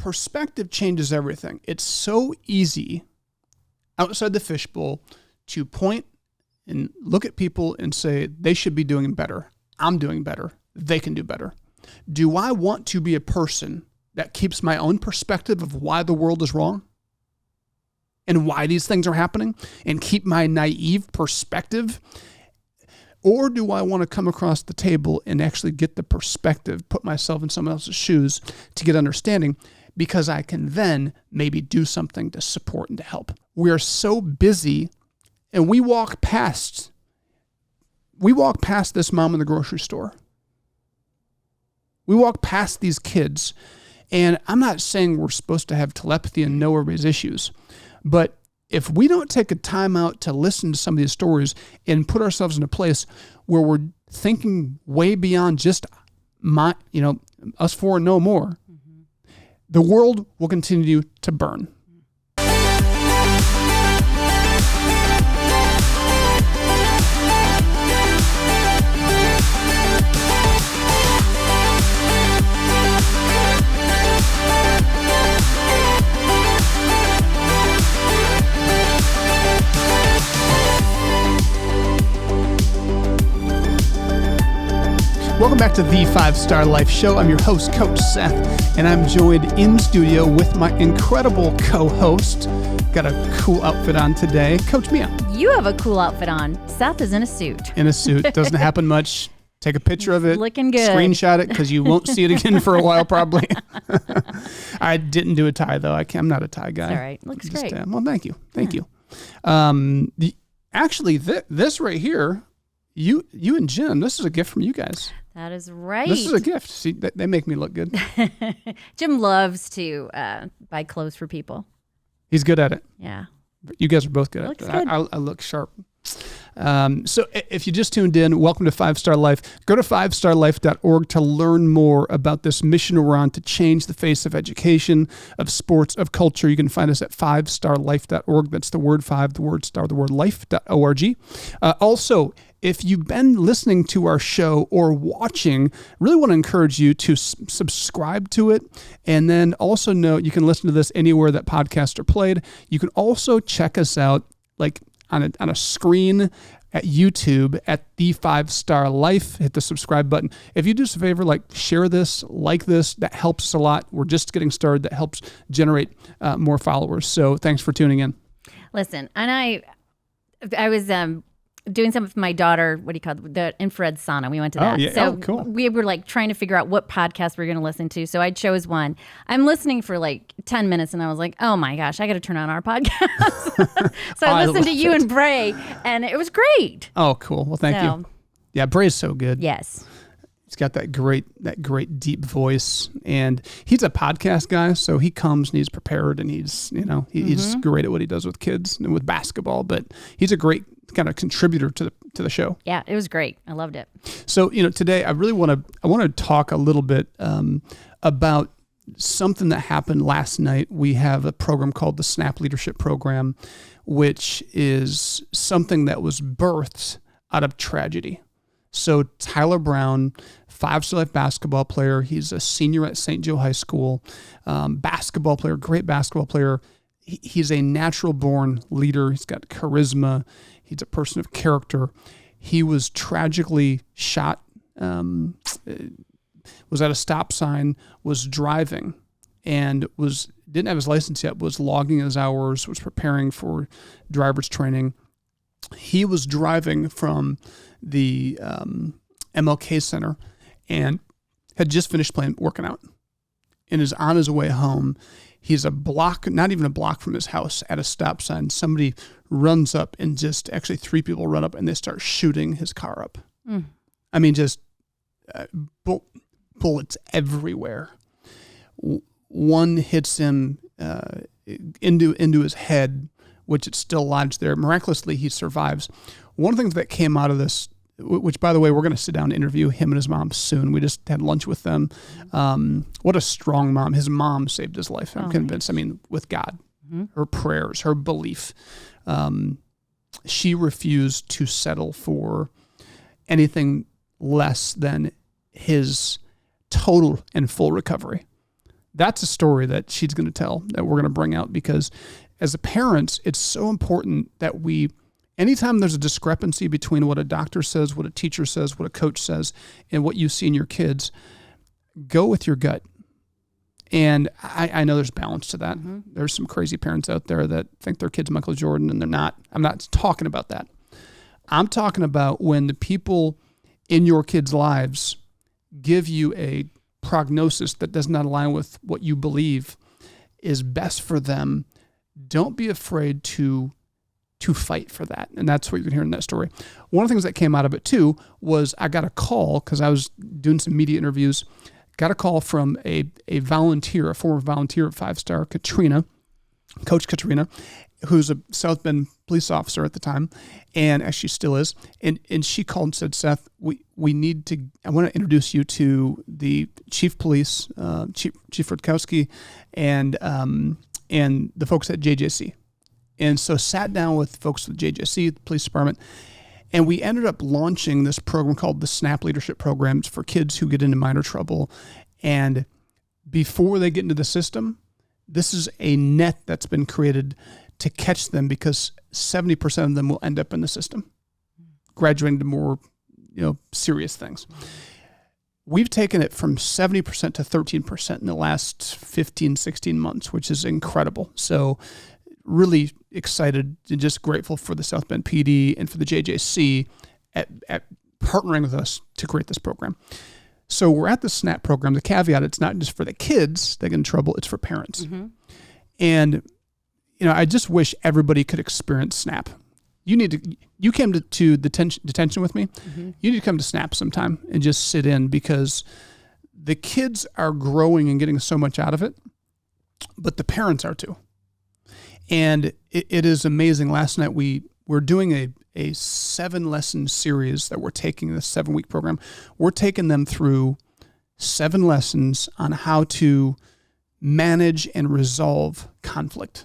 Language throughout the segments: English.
perspective changes everything. It's so easy outside the fishbowl to point and look at people and say, they should be doing better. I'm doing better. They can do better. Do I want to be a person that keeps my own perspective of why the world is wrong and why these things are happening and keep my naive perspective? Or do I want to come across the table and actually get the perspective, put myself in someone else's shoes to get understanding, because I can then maybe do something to support and to help? We are so busy, and we walk past this mom in the grocery store. We walk past these kids, and I'm not saying we're supposed to have telepathy and know everybody's issues, but if we don't take a time out to listen to some of these stories and put ourselves in a place where we're thinking way beyond just us four and no more, the world will continue to burn. Welcome back to the 5-Star Life Show. I'm your host, Coach Seth, and I'm joined in studio with my incredible co-host. Got a cool outfit on today, Coach Mia. You have a cool outfit on. Seth is in a suit. In a suit. Doesn't happen much. Take a picture of it. Looking good. Screenshot it because you won't see it again for a while probably. I didn't do a tie though. I'm not a tie guy. It's all right. Looks great. Well, thank you. Thank you. Actually, this right here, you and Jim, this is a gift from you guys. That is right. This is a gift. See, they make me look good. Jim loves to buy clothes for people. He's good at it. Yeah. You guys are both good at it. I look sharp. So if you just tuned in, welcome to 5-Star Life. Go to 5starlife.org to learn more about this mission we're on to change the face of education, of sports, of culture. You can find us at 5starlife.org. That's the word 5, the word star, the word life.org. Also, if you've been listening to our show or watching, really want to encourage you to subscribe to it. And then also note you can listen to this anywhere that podcasts are played. You can also check us out like on a screen at YouTube at the 5-Star Life. Hit the subscribe button. If you do us a favor, like share this, like this, that helps us a lot. We're just getting started. That helps generate more followers. So thanks for tuning in. Listen, and I was doing something with my daughter, what do you call it? The infrared sauna. We went to that. Oh, yeah. So Cool. We were like trying to figure out what podcast we were going to listen to. So I chose one. I'm listening for like 10 minutes and I was like, oh my gosh, I got to turn on our podcast. So I listened to you and Bray and it was great. Oh, cool. Well, thank you. Yeah, Bray's so good. Yes. He's got that great deep voice, and he's a podcast guy, so he comes and he's prepared, and he's great at what he does with kids and with basketball. But he's a great kind of contributor to the show. Yeah, it was great. I loved it. So today I really want to talk a little bit about something that happened last night. We have a program called the Snap Leadership Program, which is something that was birthed out of tragedy. So Tyler Brown, 5-Star Life basketball player. He's a senior at St. Joe High School. Basketball player, great basketball player. He's a natural-born leader. He's got charisma. He's a person of character. He was tragically shot, was at a stop sign, was driving, and didn't have his license yet, was logging his hours, was preparing for driver's training. He was driving from the MLK Center and had just finished working out and is on his way home. He's not even a block from his house at a stop sign. Somebody runs up and actually 3 people run up and they start shooting his car up. Mm. I mean, just bullets everywhere. One hits him into his head, which it's still lodged there. Miraculously, he survives. One of the things that came out of this, which, by the way, we're going to sit down and interview him and his mom soon. We just had lunch with them. What a strong mom. His mom saved his life, I'm convinced. I mean, with God, her prayers, her belief. She refused to settle for anything less than his total and full recovery. That's a story that she's going to tell, that we're going to bring out, because as a parent, it's so important that anytime there's a discrepancy between what a doctor says, what a teacher says, what a coach says, and what you see in your kids, go with your gut. And I know there's balance to that. Mm-hmm. There's some crazy parents out there that think their kid's Michael Jordan, and they're not. I'm not talking about that. I'm talking about when the people in your kids' lives give you a prognosis that does not align with what you believe is best for them. Don't be afraid to fight for that. And that's what you're going to hear in that story. One of the things that came out of it too was I got a call, because I was doing some media interviews, got a call from a volunteer, a former volunteer at 5-Star, Coach Katrina, who's a South Bend police officer at the time, and actually still is. And she called and said, Seth, I want to introduce you to the chief police, Chief Rutkowski, and the folks at JJC. And so sat down with folks at JJC, the police department, and we ended up launching this program called the SNAP Leadership Programs for kids who get into minor trouble. And before they get into the system, this is a net that's been created to catch them, because 70% of them will end up in the system, graduating to more, serious things. We've taken it from 70% to 13% in the last 15, 16 months, which is incredible. So really excited and just grateful for the South Bend PD and for the JJC at partnering with us to create this program. So we're at the SNAP program. The caveat, it's not just for the kids that get in trouble, it's for parents. Mm-hmm. And, I just wish everybody could experience SNAP. You came to detention with me. Mm-hmm. You need to come to SNAP sometime and just sit in, because the kids are growing and getting so much out of it, but the parents are too. And it is amazing. Last night we're doing a 7-lesson series that we're taking, this 7-week program. We're taking them through 7 lessons on how to manage and resolve conflict.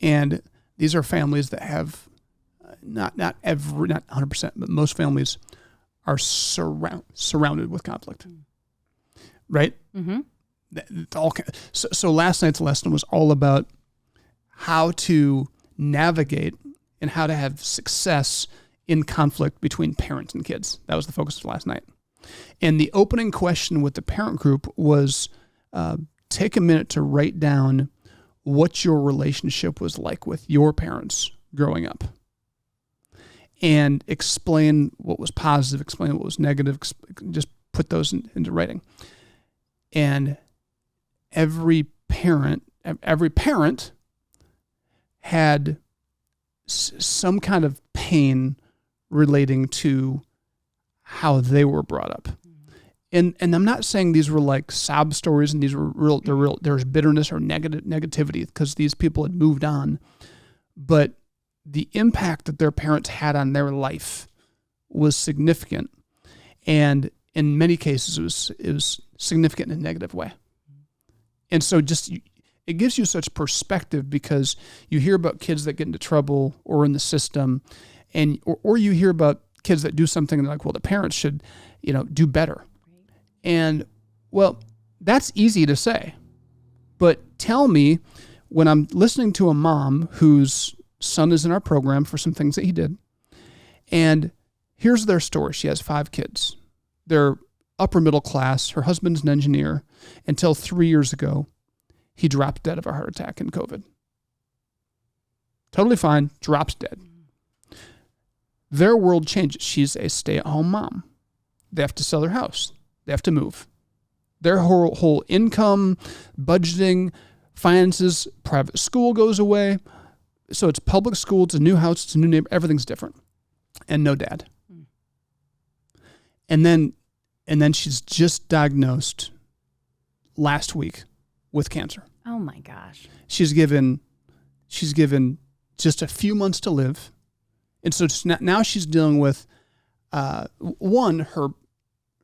And these are families that have not 100%, but most families are surrounded with conflict, right? Mm-hmm. So last night's lesson was all about how to navigate and how to have success in conflict between parents and kids. That was the focus of last night. And the opening question with the parent group was, take a minute to write down what your relationship was like with your parents growing up, and explain what was positive, explain what was negative, just put those into writing. And every parent had some kind of pain relating to how they were brought up. And I'm not saying these were like sob stories and these were real, there's bitterness or negativity, because these people had moved on. But the impact that their parents had on their life was significant. And in many cases, it was significant in a negative way. And so it gives you such perspective, because you hear about kids that get into trouble or in the system, and or you hear about kids that do something and they're like, well, the parents should, do better. And well, that's easy to say, but tell me, when I'm listening to a mom whose son is in our program for some things that he did, and here's their story. She has 5 kids. They're upper middle class. Her husband's an engineer. Until 3 years ago, he dropped dead of a heart attack in COVID. Totally fine, drops dead. Their world changes. She's a stay-at-home mom. They have to sell their house. They have to move. Their whole income, budgeting, finances, private school goes away. So it's public school, it's a new house, it's a new neighbor, everything's different. And no dad. And then she's just diagnosed last week with cancer. Oh my gosh. She's given just a few months to live. And so now she's dealing with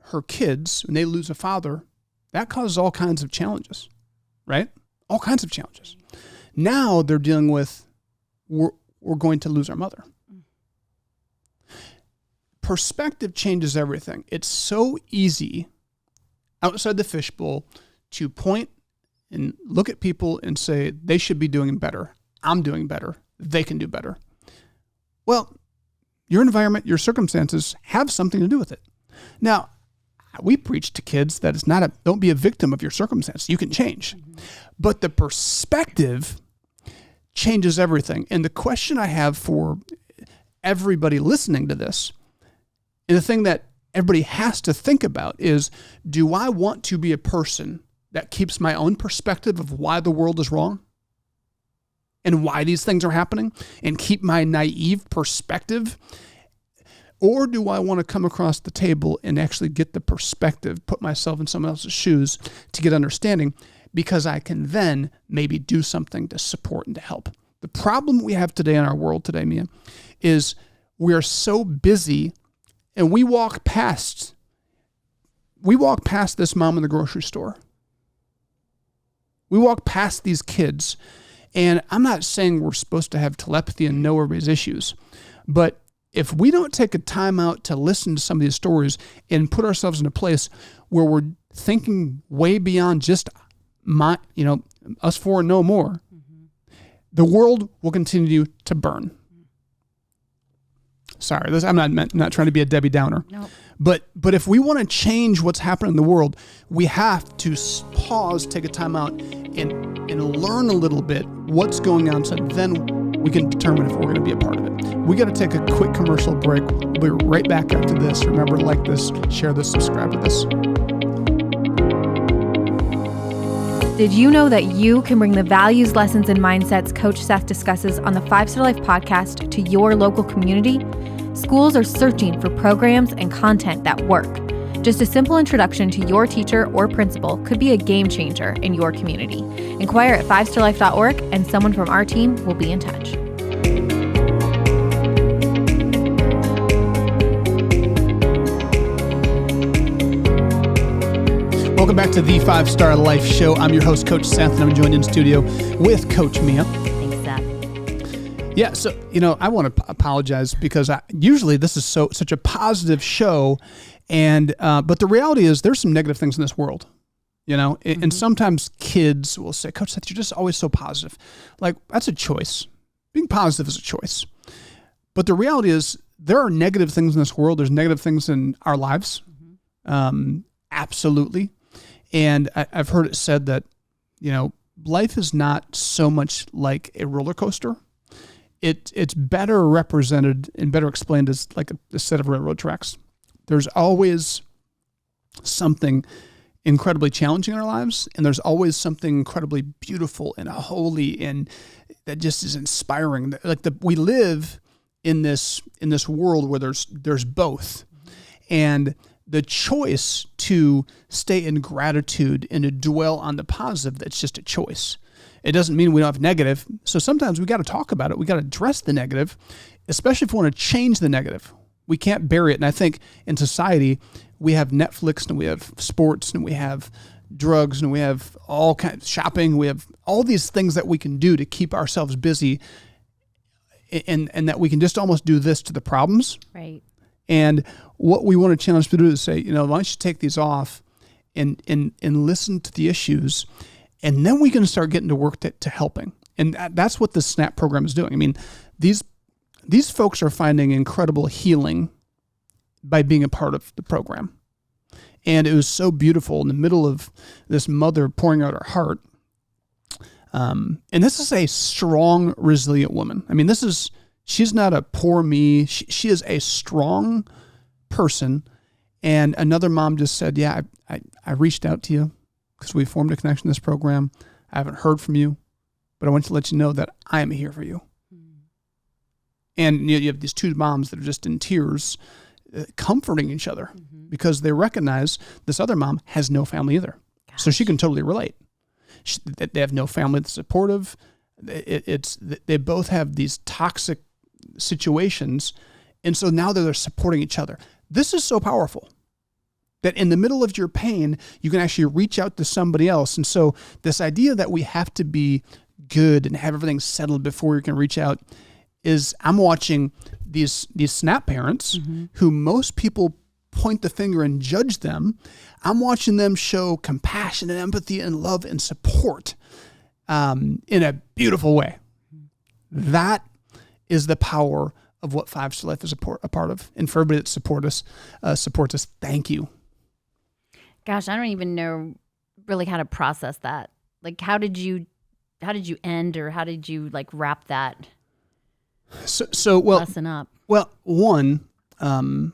her kids, when they lose a father, that causes all kinds of challenges, right? All kinds of challenges. Now they're dealing with, we're going to lose our mother. Perspective changes everything. It's so easy outside the fishbowl to point and look at people and say, they should be doing better. I'm doing better. They can do better. Well, your environment, your circumstances have something to do with it. Now, we preach to kids that it's not don't be a victim of your circumstance. You can change. But the perspective changes everything. And the question I have for everybody listening to this, and the thing that everybody has to think about is, do I want to be a person that keeps my own perspective of why the world is wrong and why these things are happening and keep my naive perspective? Or do I want to come across the table and actually get the perspective, put myself in someone else's shoes to get understanding, because I can then maybe do something to support and to help? The problem we have today in our world today, Mia, is we are so busy, and we walk past this mom in the grocery store. We walk past these kids, and I'm not saying we're supposed to have telepathy and know everybody's issues, but if we don't take a time out to listen to some of these stories and put ourselves in a place where we're thinking way beyond just us four and no more, the world will continue to burn. Sorry, I'm not trying to be a Debbie Downer. Nope. But if we want to change what's happening in the world, we have to pause, take a time out, and learn a little bit what's going on, so then we can determine if we're going to be a part of it. We got to take a quick commercial break. We'll be right back after this. Remember, like this, share this, subscribe to this. Did you know that you can bring the values, lessons, and mindsets Coach Seth discusses on the 5 Star Life podcast to your local community? Schools are searching for programs and content that work. Just a simple introduction to your teacher or principal could be a game changer in your community. Inquire at 5starlife.org and someone from our team will be in touch. Welcome back to the 5 Star Life Show. I'm your host, Coach Seth, and I'm joined in studio with Coach Mia. Thanks, Seth. Yeah, so, I want to apologize because usually this is such a positive show, and but the reality is there's some negative things in this world, and sometimes kids will say, Coach Seth, you're just always so positive. Like, that's a choice. Being positive is a choice. But the reality is there are negative things in this world. There's negative things in our lives. Absolutely. And I've heard it said that, life is not so much like a roller coaster. It's better represented and better explained as like a set of railroad tracks. There's always something incredibly challenging in our lives, and there's always something incredibly beautiful and holy and that just is inspiring. We live in this world where there's both, and the choice to stay in gratitude and to dwell on the positive, that's just a choice. It doesn't mean we don't have negative. So sometimes we got to talk about it. We got to address the negative, especially if we want to change the negative. We can't bury it. And I think in society, we have Netflix and we have sports and we have drugs and we have all kinds of shopping. We have all these things that we can do to keep ourselves busy, and that we can just almost do this to the problems. Right. And what we want to challenge people to do is say, why don't you take these off and listen to the issues, and then we can start getting to work to helping. And that's what the SNAP program is doing. I mean, these folks are finding incredible healing by being a part of the program. And it was so beautiful in the middle of this mother pouring out her heart. And this is a strong, resilient woman. I mean, she's not a poor me. She is a strong person. And another mom just said, yeah, I reached out to you because we formed a connection in this program. I haven't heard from you, but I want to let you know that I am here for you. And you have these two moms that are just in tears, comforting each other because they recognize this other mom has no family either. Gosh. So she can totally relate. They have no family that's supportive. They both have these toxic situations, and so now they're supporting each other. This is so powerful that in the middle of your pain, you can actually reach out to somebody else. And so this idea that we have to be good and have everything settled before you can reach out is, I'm watching these SNAP parents who most people point the finger and judge them. I'm watching them show compassion and empathy and love and support in a beautiful way. That is the power of what Five Star Life is a part of. And for everybody that supports us, thank you. Gosh, I don't even know really how to process that. Like, how did you end, or how did you like wrap that lesson up? Well, one, I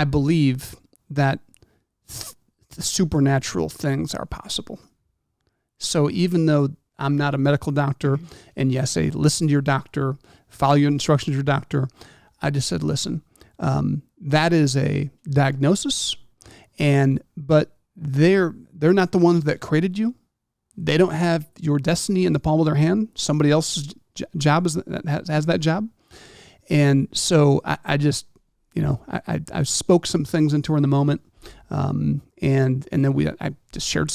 believe that supernatural things are possible. So even though I'm not a medical doctor, and yes, I listen to your doctor, follow your instructions to your doctor, I just said, listen, that is a diagnosis, but they're not the ones that created you. They don't have your destiny in the palm of their hand. Somebody else's job has that job. And so I just, I spoke some things into her in the moment. And then I just shared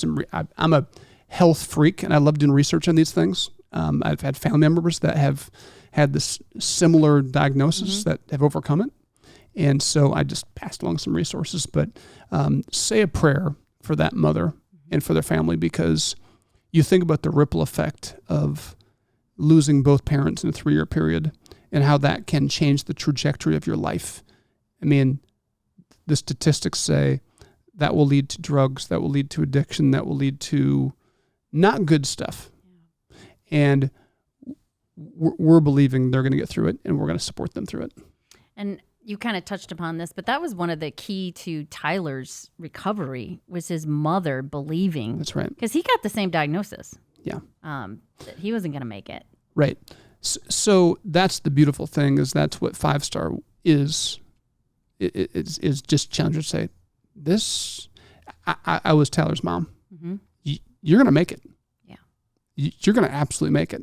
I'm a health freak, and I love doing research on these things. I've had family members that have had this similar diagnosis that have overcome it. And so I just passed along some resources, but say a prayer for that mother and for their family, because you think about the ripple effect of losing both parents in a 3-year period and how that can change the trajectory of your life. I mean, the statistics say that will lead to drugs, that will lead to addiction, that will lead to not good stuff. And we're believing they're going to get through it, and we're going to support them through it. And you kind of touched upon this, but that was one of the key to Tyler's recovery, was his mother believing. That's right. Because he got the same diagnosis. Yeah. That he wasn't going to make it. Right. So that's the beautiful thing, is that's what 5 Star is. It's just challenging to say, this, I was Tyler's mom. Mm-hmm. You're going to make it. Yeah. You're going to absolutely make it.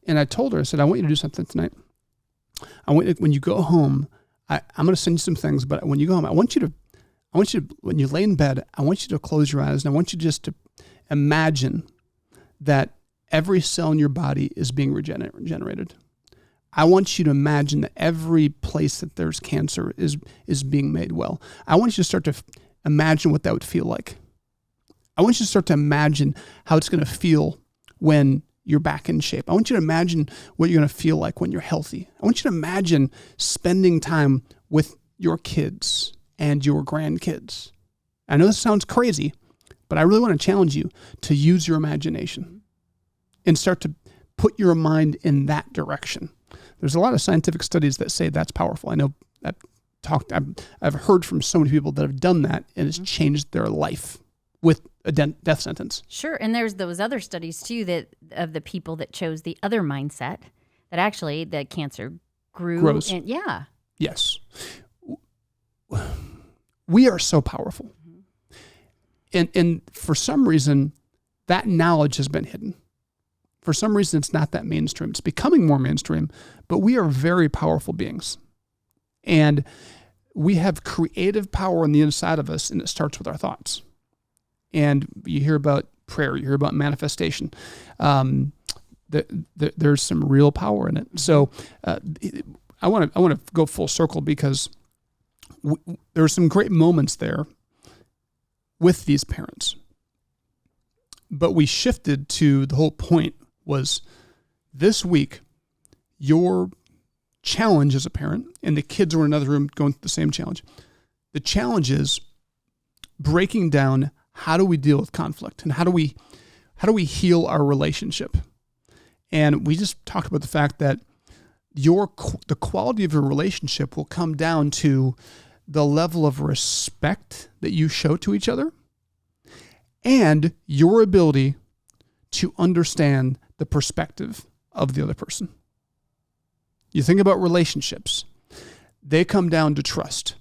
And I told her, I said, I want you to do something tonight. When you go home, I'm going to send you some things, but when you go home, I want you to, when you lay in bed, I want you to close your eyes, and I want you just to imagine that every cell in your body is being regenerated. I want you to imagine that every place that there's cancer is being made well. I want you to start to imagine what that would feel like. I want you to start to imagine how it's going to feel when you're back in shape. I want you to imagine what you're going to feel like when you're healthy. I want you to imagine spending time with your kids and your grandkids. I know this sounds crazy, but I really want to challenge you to use your imagination and start to put your mind in that direction. There's a lot of scientific studies that say that's powerful. I know I've heard from so many people that have done that, and it's changed their life with a death sentence. Sure. And there's those other studies too, that of the people that chose the other mindset, that actually the cancer grows. And yeah. Yes. We are so powerful. And for some reason, that knowledge has been hidden. For some reason, it's not that mainstream. It's becoming more mainstream, but we are very powerful beings. And we have creative power on the inside of us, and it starts with our thoughts. And you hear about prayer, you hear about manifestation. There's some real power in it. So I want to go full circle, because there are some great moments there with these parents. But we shifted to the whole point was this week, your challenge as a parent, and the kids were in another room going through the same challenge. The challenge is breaking down, how do we deal with conflict, and how do we heal our relationship? And we just talked about the fact that the quality of your relationship will come down to the level of respect that you show to each other and your ability to understand the perspective of the other person. You think about relationships, they come down to trust.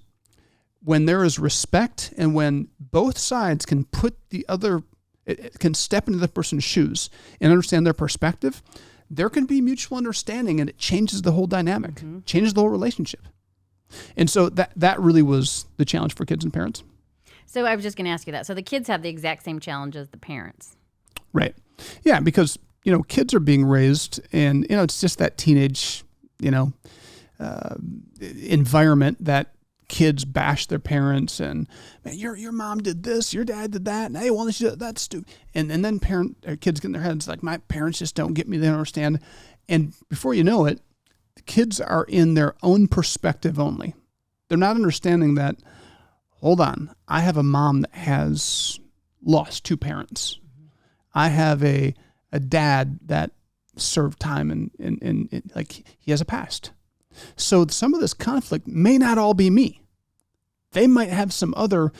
When there is respect, and when both sides can can step into the person's shoes and understand their perspective, there can be mutual understanding, and it changes the whole dynamic, changes the whole relationship. And so that really was the challenge for kids and parents. So I was just going to ask you that. So the kids have the exact same challenge as the parents. Right. Yeah, because, kids are being raised, and, it's just that teenage, environment that kids bash their parents and, man, your mom did this, your dad did that, and hey, well, that's stupid. And then kids get in their heads like, my parents just don't get me, they don't understand. And before you know it, the kids are in their own perspective only. They're not understanding that, hold on, I have a mom that has lost 2 parents. I have a dad that served time and like he has a past. So some of this conflict may not all be me. They might have some other,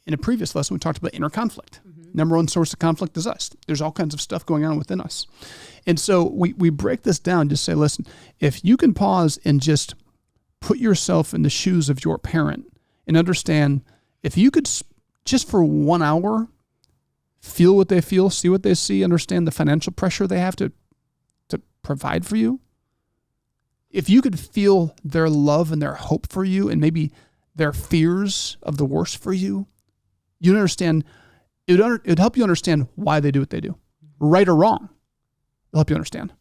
in a previous lesson, we talked about inner conflict. Number one source of conflict is us. There's all kinds of stuff going on within us. And so we break this down, just say, listen, if you can pause and just put yourself in the shoes of your parent and understand, if you could just for 1 hour feel what they feel, see what they see, understand the financial pressure they have to provide for you, if you could feel their love and their hope for you and maybe their fears of the worst for you, you'd understand, it would help you understand why they do what they do. Right or wrong, it'll help you understand.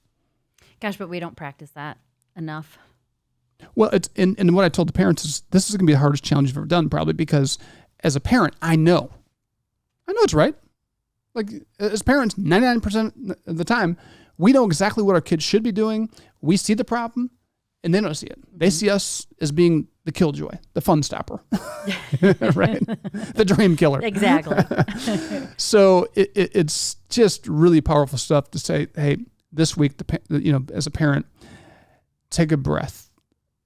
Gosh, but we don't practice that enough. Well, it's and what I told the parents is this is going to be the hardest challenge you've ever done, probably, because as a parent, I know it's right. Like, as parents, 99% of the time, we know exactly what our kids should be doing. We see the problem, and they don't see it. They see us as being the killjoy, the fun stopper, right? The dream killer. Exactly. So it's just really powerful stuff to say, hey, this week, as a parent, take a breath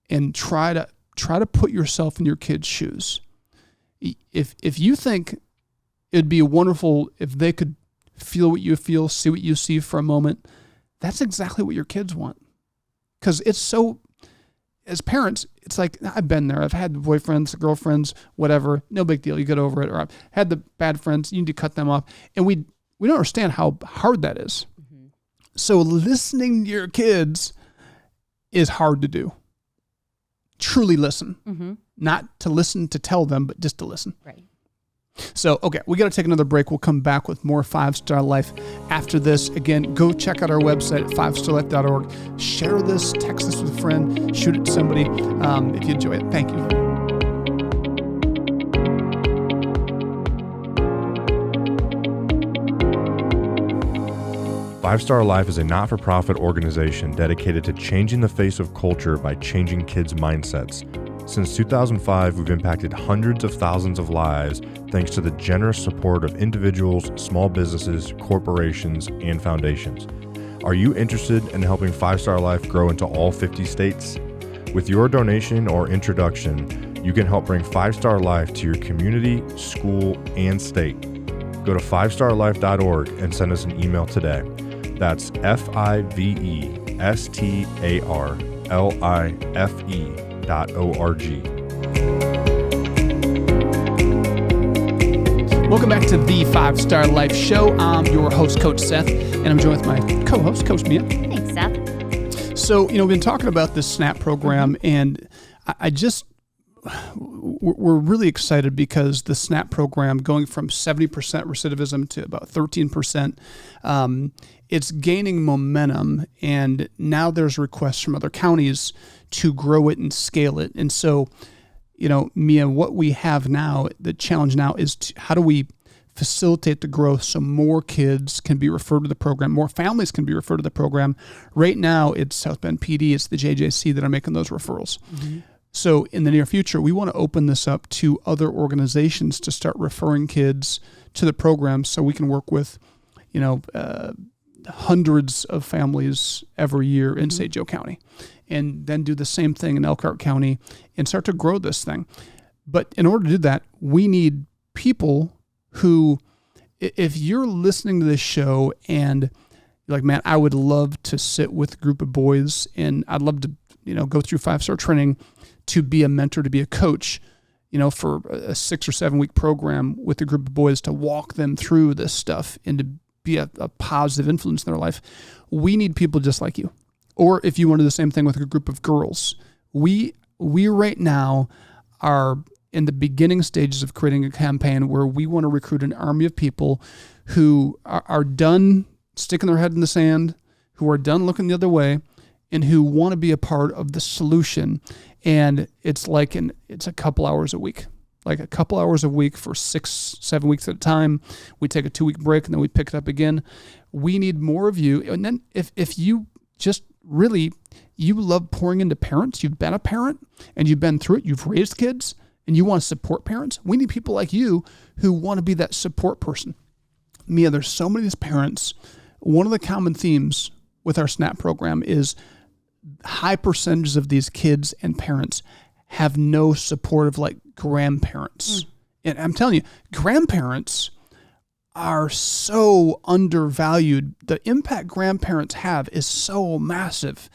and try to put yourself in your kid's shoes. If you think it'd be wonderful if they could feel what you feel, see what you see for a moment, that's exactly what your kids want. Because it's so, as parents, it's like, I've been there. I've had boyfriends, girlfriends, whatever. No big deal. You get over it. Or I've had the bad friends. You need to cut them off. And we don't understand how hard that is. Mm-hmm. So listening to your kids is hard to do. Truly listen. Mm-hmm. Not to listen to tell them, but just to listen. Right. So, okay, we got to take another break. We'll come back with more 5-Star Life after this. Again, go check out our website at 5starlife.org. Share this, text this with a friend, shoot it to somebody if you enjoy it. Thank you. Five Star Life is a not-for-profit organization dedicated to changing the face of culture by changing kids' mindsets. Since 2005, we've impacted hundreds of thousands of lives thanks to the generous support of individuals, small businesses, corporations, and foundations. Are you interested in helping 5-Star Life grow into all 50 states? With your donation or introduction, you can help bring 5-Star Life to your community, school, and state. Go to 5starlife.org and send us an email today. That's FIVESTARLIFE.org. Welcome back to the 5-Star Life Show. I'm your host, Coach Seth, and I'm joined with my co-host, Coach Mia. Thanks, Seth. So, we've been talking about this SNAP program, and we're really excited because the SNAP program, going from 70% recidivism to about 13%, it's gaining momentum, and now there's requests from other counties to grow it and scale it. And so, Mia, what we have now, the challenge now is how do we facilitate the growth so more kids can be referred to the program, more families can be referred to the program. Right now, it's South Bend PD, it's the JJC that are making those referrals. Mm-hmm. So in the near future, we want to open this up to other organizations to start referring kids to the program so we can work with, hundreds of families every year in St. Joe County, and then do the same thing in Elkhart County and start to grow this thing. But in order to do that, we need people who, if you're listening to this show and you're like, man, I would love to sit with a group of boys and I'd love to, go through 5-star training to be a mentor, to be a coach, for a 6 or 7 week program with a group of boys to walk them through this stuff and to be a positive influence in their life. We need people just like you. Or if you want to do the same thing with a group of girls, we right now are in the beginning stages of creating a campaign where we want to recruit an army of people who are done sticking their head in the sand, who are done looking the other way, and who want to be a part of the solution. And it's a couple hours a week, like a couple hours a week for 6-7 weeks at a time. We take a 2-week break and then we pick it up again. We need more of you. And then if you just really, you love pouring into parents, you've been a parent and you've been through it, you've raised kids and you want to support parents, we need people like you who want to be that support person. Mia, there's so many of these parents. One of the common themes with our SNAP program is high percentages of these kids and parents have no supportive like grandparents. And I'm telling you, grandparents are so undervalued. The impact grandparents have is so massive.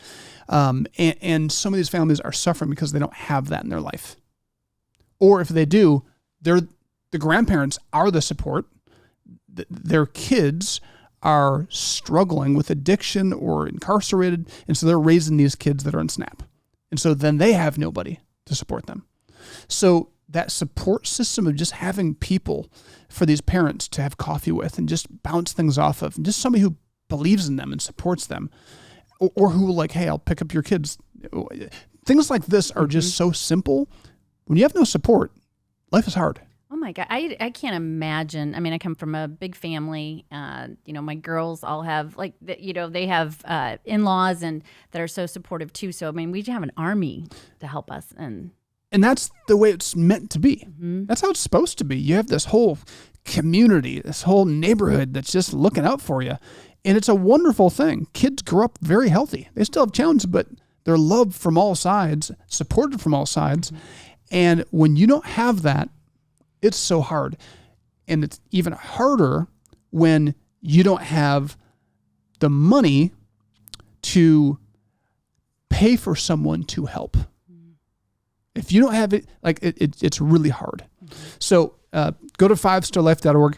And some of these families are suffering because they don't have that in their life. Or if they do, the grandparents are the support. Their kids are struggling with addiction or incarcerated, and so they're raising these kids that are in SNAP. And so then they have nobody to support them. So that support system of just having people for these parents to have coffee with and just bounce things off of, and just somebody who believes in them and supports them, or who like, hey, I'll pick up your kids. Things like this are just so simple. When you have no support, life is hard. Oh my God. I can't imagine. I mean, I come from a big family. My girls all have they have in-laws and that are so supportive too. So, I mean, we have an army to help us. And that's the way it's meant to be. That's how it's supposed to be. You have this whole community, this whole neighborhood that's just looking out for you. And it's a wonderful thing. Kids grow up very healthy. They still have challenges, but they're loved from all sides, supported from all sides. And when you don't have that, it's so hard. And it's even harder when you don't have the money to pay for someone to help. If you don't have it, it's really hard. So go to 5starlife.org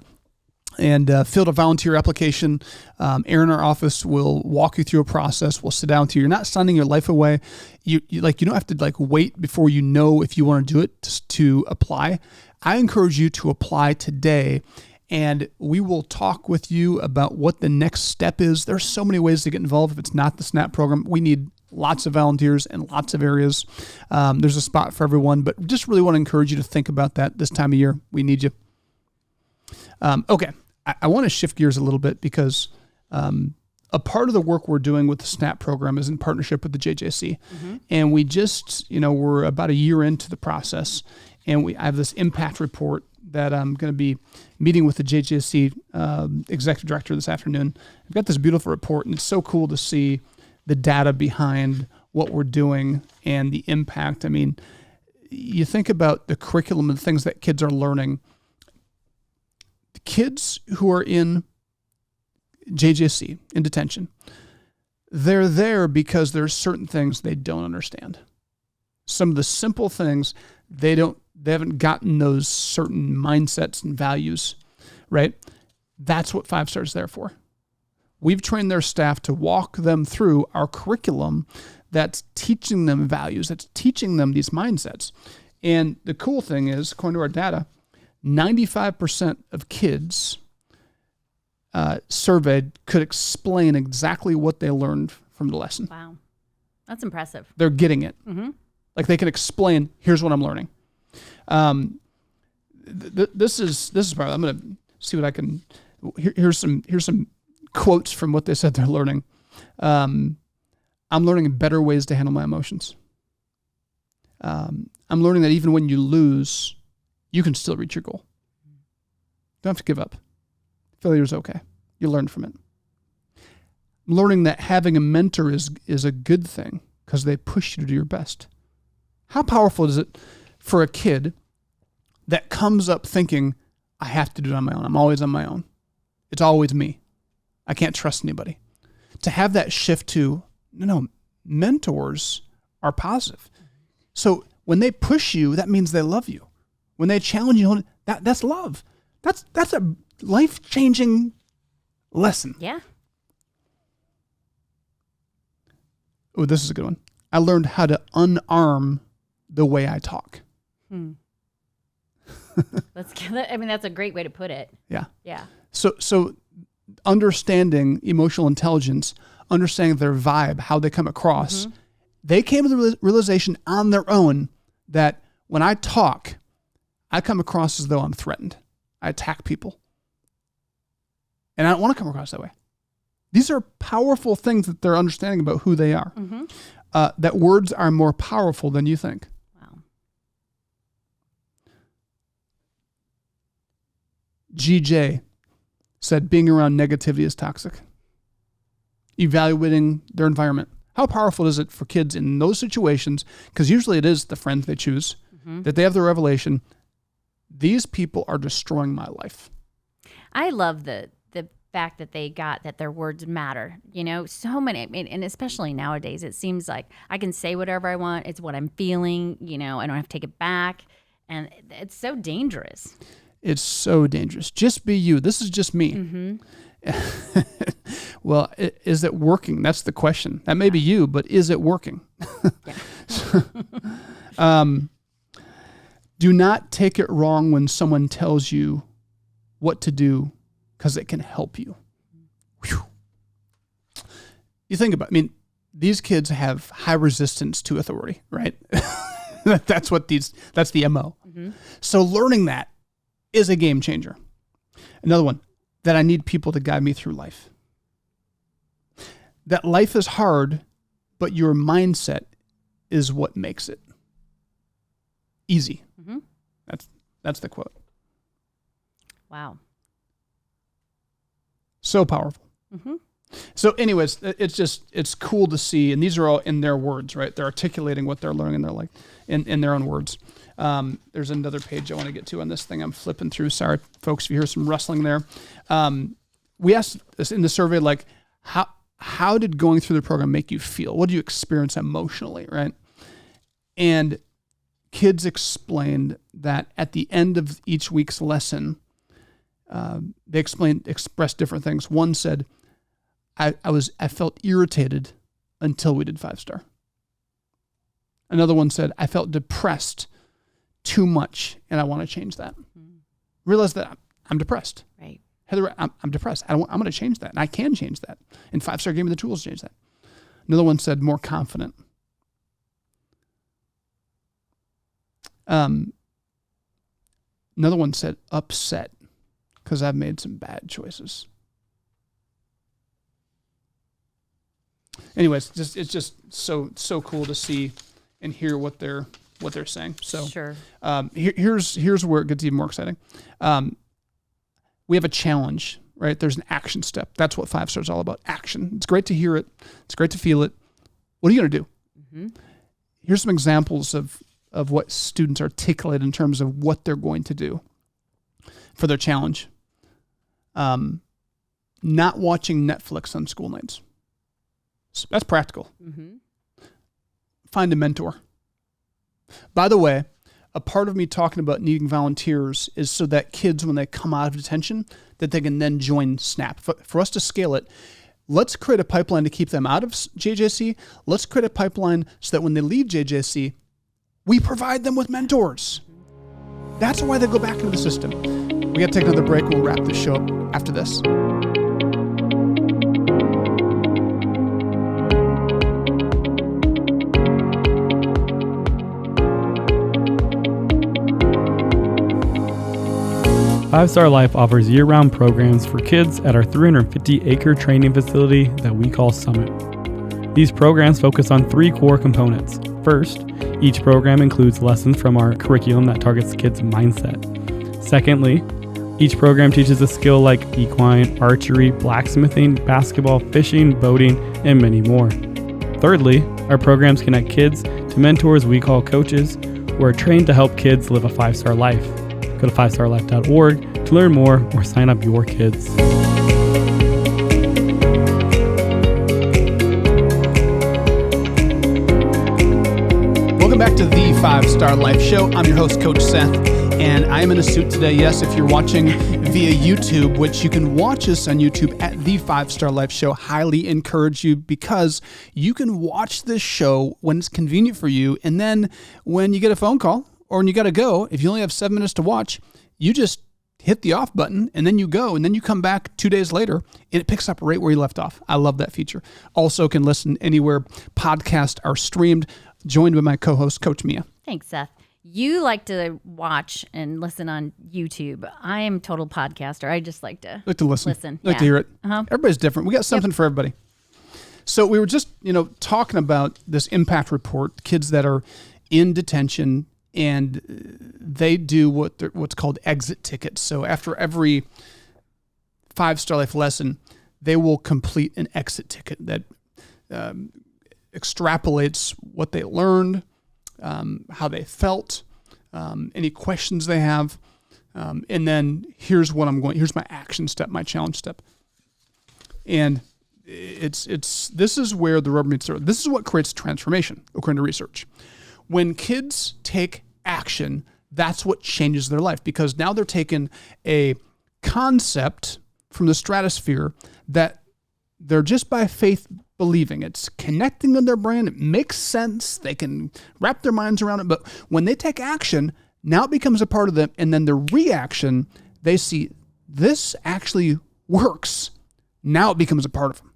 and fill out a volunteer application. Aaron in our office will walk you through a process. We'll sit down with you. You're not signing your life away. You don't have to wait before you know if you want to do it to apply. I encourage you to apply today, and we will talk with you about what the next step is. There's so many ways to get involved. If it's not the SNAP program, we need lots of volunteers in lots of areas. There's a spot for everyone, but just really want to encourage you to think about that this time of year. We need you. Okay. I want to shift gears a little bit because a part of the work we're doing with the SNAP program is in partnership with the JJC. And we just, we're about a year into the process, and I have this impact report that I'm going to be meeting with the JJC executive director this afternoon. I've got this beautiful report, and it's so cool to see the data behind what we're doing and the impact. I mean, you think about the curriculum and the things that kids are learning. The kids who are in JJC, in detention, they're there because there's certain things they don't understand. Some of the simple things, they haven't gotten those certain mindsets and values, right? That's what 5 Star is there for. We've trained their staff to walk them through our curriculum that's teaching them values, that's teaching them these mindsets. And the cool thing is, according to our data, 95% of kids surveyed could explain exactly what they learned from the lesson. Wow. That's impressive. They're getting it. Like they can explain, here's what I'm learning. This is probably, I'm going to see what I can, here's some quotes from what they said they're learning. I'm learning better ways to handle my emotions. I'm learning that even when you lose, you can still reach your goal. Don't have to give up. Failure is okay. You learn from it. I'm learning that having a mentor is a good thing because they push you to do your best. How powerful is it for a kid that comes up thinking, I have to do it on my own. I'm always on my own. It's always me. I can't trust anybody. To have that shift to, no, mentors are positive. So when they push you, that means they love you. When they challenge you, that's love. That's a life-changing lesson. Yeah. Oh, this is a good one. I learned how to unarm the way I talk. That's a great way to put it. Yeah. Yeah. So understanding emotional intelligence understanding their vibe, how they come across, they came to the realization on their own that when I talk, I come across as though I'm threatened. I attack people. And I don't want to come across that way. These are powerful things that they're understanding about who they are. That words are more powerful than you think. Wow. GJ said being around negativity is toxic. Evaluating their environment. How powerful is it for kids in those situations? Because usually it is the friends they choose, that they have the revelation, these people are destroying my life. I love the fact that they got that their words matter. You know, so many, and especially nowadays, it seems like I can say whatever I want. It's what I'm feeling. You know, I don't have to take it back. And it's so dangerous. It's so dangerous. Just be you. This is just me. Well, is it working? That's the question. That may be you, but is it working? Do not take it wrong when someone tells you what to do, because it can help you. Whew. You think about, these kids have high resistance to authority, right? That's the MO. So learning that is a game changer. Another one, that I need people to guide me through life. That life is hard, but your mindset is what makes it easy. That's the quote. Wow. So powerful. So anyways, it's cool to see, and these are all in their words, right? They're articulating what they're learning in their own words. There's another page I want to get to on this thing I'm flipping through. Sorry, folks, if you hear some rustling there. We asked this in the survey, like, how did going through the program make you feel? What did you experience emotionally, right? And kids explained that at the end of each week's lesson, they expressed different things. One said, I felt irritated until we did 5-star. Another one said, I felt depressed too much and I want to change that. Realize that I'm depressed. Right. Heather, I'm depressed. I'm going to change that. And I can change that. And 5-star gave me the tools to change that. Another one said more confident. Another one said upset because I've made some bad choices. Anyways, it's just so cool to see and hear what they're saying. So sure. Here's where it gets even more exciting. We have a challenge, right? There's an action step. That's what 5-star is all about. Action. It's great to hear it. It's great to feel it. What are you going to do? Here's some examples of what students articulate in terms of what they're going to do for their challenge. Not watching Netflix on school nights. So that's practical. Find a mentor. By the way, a part of me talking about needing volunteers is so that kids, when they come out of detention, that they can then join SNAP. For us to scale it, let's create a pipeline to keep them out of JJC. Let's create a pipeline so that when they leave JJC, we provide them with mentors. That's why they go back into the system. We got to take another break. We'll wrap this show up after this. Five-Star Life offers year-round programs for kids at our 350-acre training facility that we call Summit. These programs focus on 3 core components. First, each program includes lessons from our curriculum that targets kids' mindset. Secondly, each program teaches a skill like equine, archery, blacksmithing, basketball, fishing, boating, and many more. Thirdly, our programs connect kids to mentors we call coaches who are trained to help kids live a 5-star life. Go to 5starlife.org to learn more or sign up your kids. Welcome back to the 5-Star Life Show. I'm your host, Coach Seth, and I am in a suit today. Yes, if you're watching via YouTube, which you can watch us on YouTube at the 5-Star Life Show, highly encourage you because you can watch this show when it's convenient for you, and then when you get a phone call or when you got to go, if you only have 7 minutes to watch, you just hit the off button, and then you go, and then you come back 2 days later, and it picks up right where you left off. I love that feature. Also can listen anywhere podcasts are streamed, joined by my co-host, Coach Mia. Thanks, Seth. You like to watch and listen on YouTube. I am total podcaster. I just like to listen. Like to hear it. Everybody's different. We got something for everybody. So we were just, talking about this impact report, kids that are in detention, and they do what's called exit tickets. So after every 5-Star Life lesson, they will complete an exit ticket that extrapolates what they learned, how they felt, any questions they have, and then here's my action step, my challenge step. And this is where the rubber meets the road. This is what creates transformation, according to research. When kids take action, that's what changes their life, because now they're taking a concept from the stratosphere that they're just by faith believing. It's connecting in their brain. It makes sense. They can wrap their minds around it. But when they take action, now it becomes a part of them. And then the reaction, they see this actually works. Now it becomes a part of them.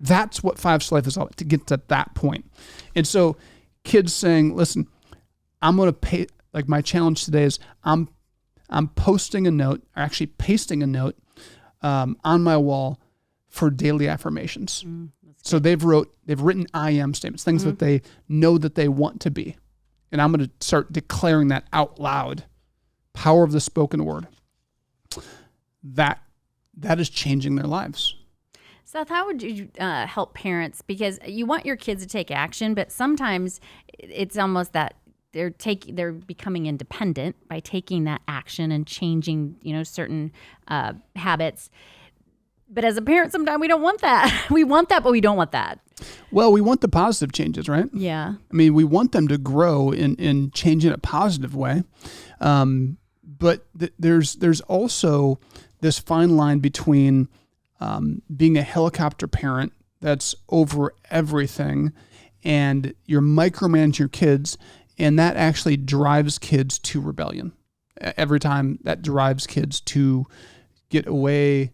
That's what 5-Star Life is all about, to get to that point. And so kids saying, listen, I'm going to pay, like my challenge today is I'm posting a note, or actually pasting a note on my wall for daily affirmations. So they've written I am statements, things that they know that they want to be. And I'm going to start declaring that out loud. Power of the spoken word. That is changing their lives. Seth, how would you help parents? Because you want your kids to take action, but sometimes it's almost that they're becoming independent by taking that action and changing, certain habits. But as a parent, sometimes we don't want that. We want that, but we don't want that. Well, we want the positive changes, right? Yeah. I mean, we want them to grow and change in a positive way. But there's also this fine line between being a helicopter parent that's over everything, and you're micromanaging your kids, and that actually drives kids to rebellion. Every time that drives kids to get away.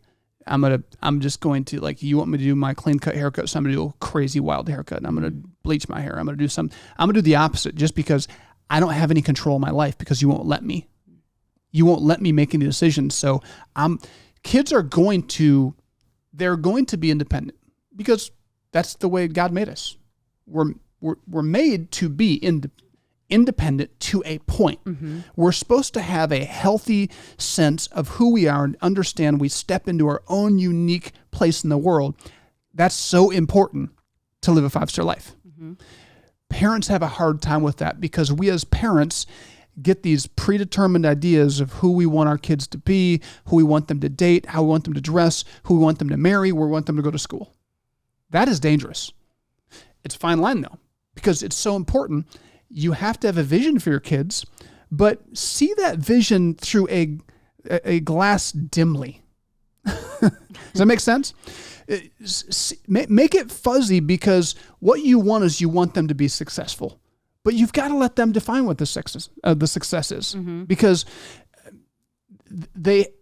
I'm just going to, like, you want me to do my clean cut haircut, so I'm going to do a crazy wild haircut, and I'm going to bleach my hair. I'm going to do the opposite, just because I don't have any control of my life, because you won't let me. You won't let me make any decisions. So kids are going to be independent, because that's the way God made us. We're made to be independent to a point. We're supposed to have a healthy sense of who we are and understand we step into our own unique place in the world. That's so important to live a 5-star life. Parents have a hard time with that, because we as parents get these predetermined ideas of who we want our kids to be, who we want them to date, how we want them to dress, who we want them to marry, where we want them to go to school. That is dangerous. It's a fine line, though, because it's so important. You have to have a vision for your kids, but see that vision through a glass dimly. Does that make sense? Make it fuzzy, because what you want is you want them to be successful. But you've got to let them define what the success is, because they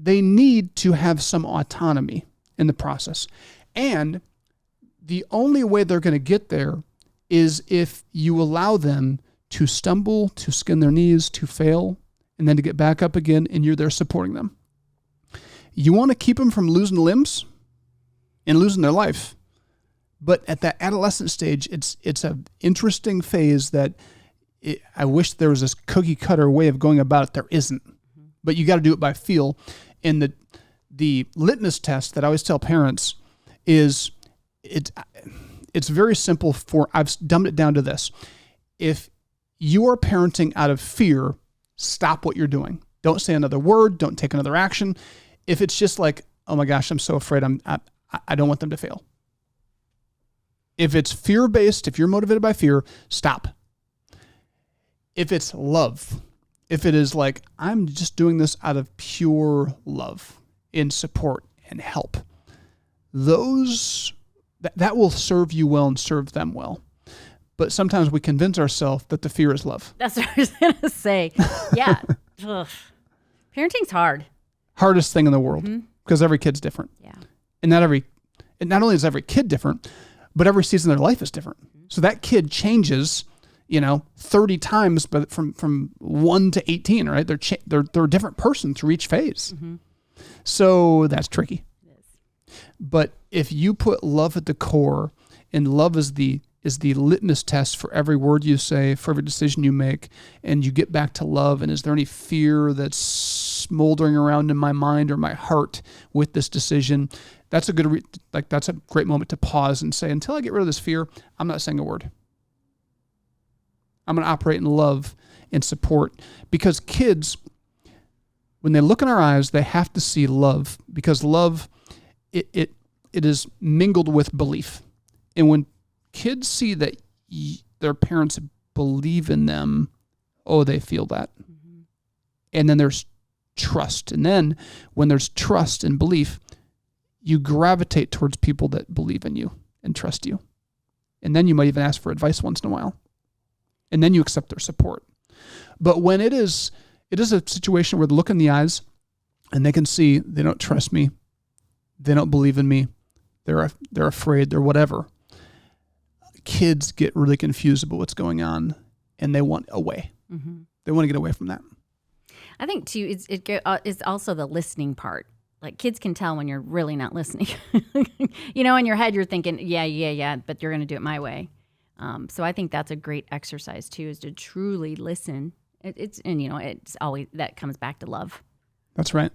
need to have some autonomy in the process. And the only way they're going to get there is if you allow them to stumble, to skin their knees, to fail, and then to get back up again, and you're there supporting them. You want to keep them from losing limbs and losing their life. But at that adolescent stage, it's an interesting phase that I wish there was this cookie cutter way of going about it. There isn't. But you got to do it by feel. And the litmus test that I always tell parents is it's very simple. I've dumbed it down to this. If you are parenting out of fear, stop what you're doing. Don't say another word. Don't take another action. If it's just like, oh my gosh, I'm so afraid, I don't want them to fail. If it's fear-based, if you're motivated by fear, stop. If it's love, if it is like, I'm just doing this out of pure love in support and help, that will serve you well and serve them well. But sometimes we convince ourselves that the fear is love. That's what I was going to say. Yeah. Parenting's hard. Hardest thing in the world because every kid's different. Yeah. And not only is every kid different, but every season of their life is different. So that kid changes, 30 times, but from 1 to 18, right? They're a different person through each phase. So that's tricky. It is. But if you put love at the core, and love is the litmus test for every word you say, for every decision you make, and you get back to love, and is there any fear that's smoldering around in my mind or my heart with this decision? That's a good, that's a great moment to pause and say, until I get rid of this fear, I'm not saying a word. I'm going to operate in love and support, because kids, when they look in our eyes, they have to see love, because love, it is mingled with belief. And when kids see that their parents believe in them, they feel that. And then there's trust. And then when there's trust and belief, you gravitate towards people that believe in you and trust you. And then you might even ask for advice once in a while. And then you accept their support. But when it is a situation where they look in the eyes and they can see they don't trust me, they don't believe in me, they're afraid, they're whatever, kids get really confused about what's going on, and they want away. They want to get away from that. I think too, it's also the listening part. Like, kids can tell when you're really not listening. In your head you're thinking, yeah, but you're going to do it my way. So I think that's a great exercise too, is to truly listen. It's always, that comes back to love. That's right.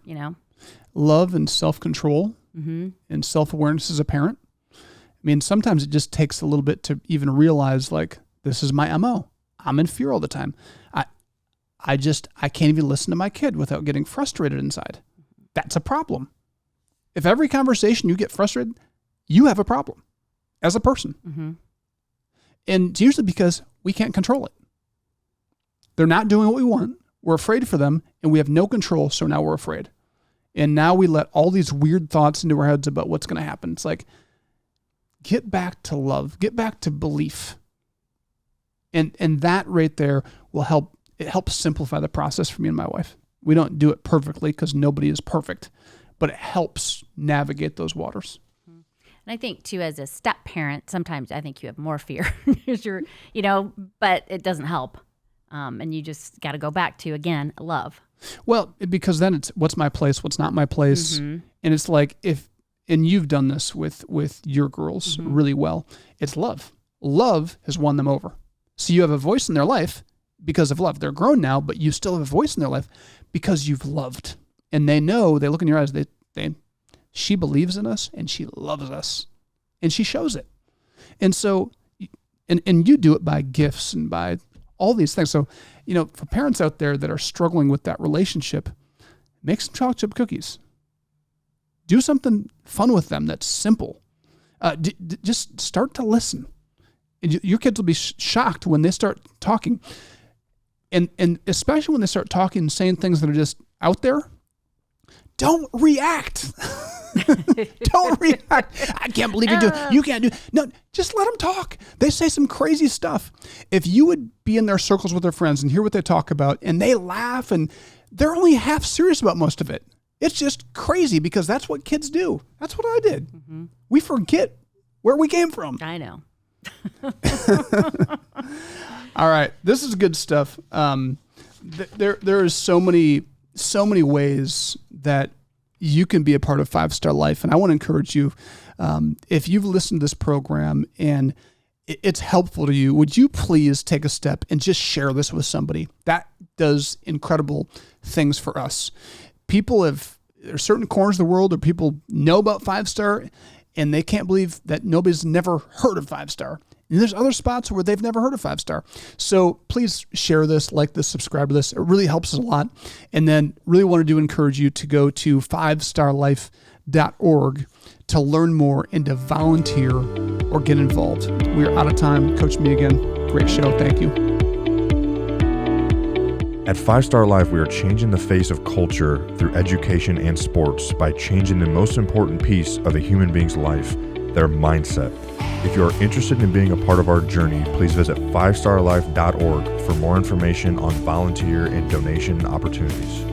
Love and self-control and self-awareness as a parent. I mean, sometimes it just takes a little bit to even realize, like, this is my MO. I'm in fear all the time. I can't even listen to my kid without getting frustrated inside. That's a problem. If every conversation you get frustrated, you have a problem as a person. And it's usually because we can't control it. They're not doing what we want. We're afraid for them, and we have no control, so now we're afraid. And now we let all these weird thoughts into our heads about what's going to happen. It's like, get back to love. Get back to belief. And that right there will help. It helps simplify the process for me and my wife. We don't do it perfectly because nobody is perfect, but it helps navigate those waters. And I think too, as a step parent, sometimes I think you have more fear, but it doesn't help. And you just got to go back to, again, love. Well, because then it's what's my place, what's not my place. And it's like, and you've done this with your girls really well, it's love. Love has won them over. So you have a voice in their life because of love. They're grown now, but you still have a voice in their life because you've loved. And they know, they look in your eyes, she believes in us and she loves us and she shows it. And so, and you do it by gifts and by all these things. So, for parents out there that are struggling with that relationship, make some chocolate chip cookies. Do something fun with them that's simple. Just start to listen. And your kids will be shocked when they start talking. And especially when they start talking and saying things that are just out there, don't react. Don't react. I can't believe you're doing it. You can't do it. No, just let them talk. They say some crazy stuff. If you would be in their circles with their friends and hear what they talk about, and they laugh, and they're only half serious about most of it. It's just crazy because that's what kids do. That's what I did. We forget where we came from. I know. All right. This is good stuff. There is so many ways that you can be a part of 5-Star Life. And I want to encourage you, if you've listened to this program and it's helpful to you, would you please take a step and just share this with somebody? That does incredible things for us. There's certain corners of the world where people know about 5-Star and they can't believe that nobody's never heard of 5-Star. And there's other spots where they've never heard of 5-Star. So please share this, like this, subscribe to this. It really helps us a lot. And then really wanted to encourage you to go to 5starlife.org to learn more and to volunteer or get involved. We're out of time. Coach, me again. Great show. Thank you. At 5-Star Life, we are changing the face of culture through education and sports by changing the most important piece of a human being's life, their mindset. If you are interested in being a part of our journey, please visit 5starlife.org for more information on volunteer and donation opportunities.